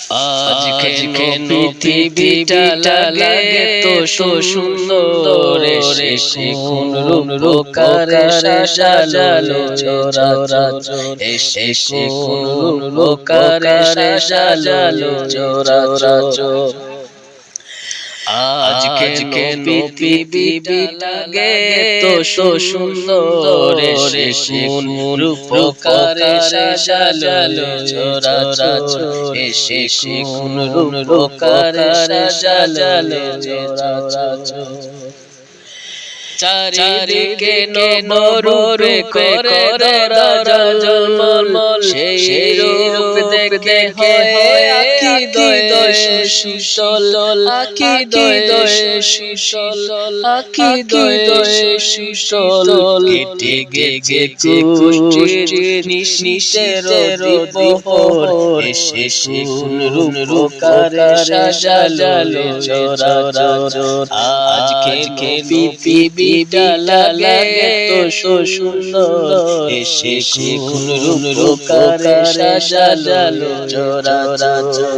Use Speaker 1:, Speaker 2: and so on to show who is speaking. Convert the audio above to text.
Speaker 1: আজ কেন পৃথিবীটা লাগে তো সুন্দর, এসে কোন রূপকারে সাজালো চরাচর, এসে কোন রূপকারে সাজালো চরাচর। আজ কেন পৃথিবীটা লাগে তো সুন্দর, এসে কোন রূপকারে সাজালো চরাচর, এসে কোন রূপকারে সাজালো চরাচর। চারিদিকে নবরূপে করে ধরা ঝলমল, সেই রূপ দেখে হয় আঁখি দয় শীতল, আঁখি দয় শীতল, আঁখি দয় শীতল। কেটে গেছে কুষ্টির নিশীথের প্রহর, এসে কোন রূপকারে সাজালো চরাচর। আজ কেন পৃথিবীটা লাগে তো সুন্দর, এসে কোন রূপকারে সাজালো চরাচর।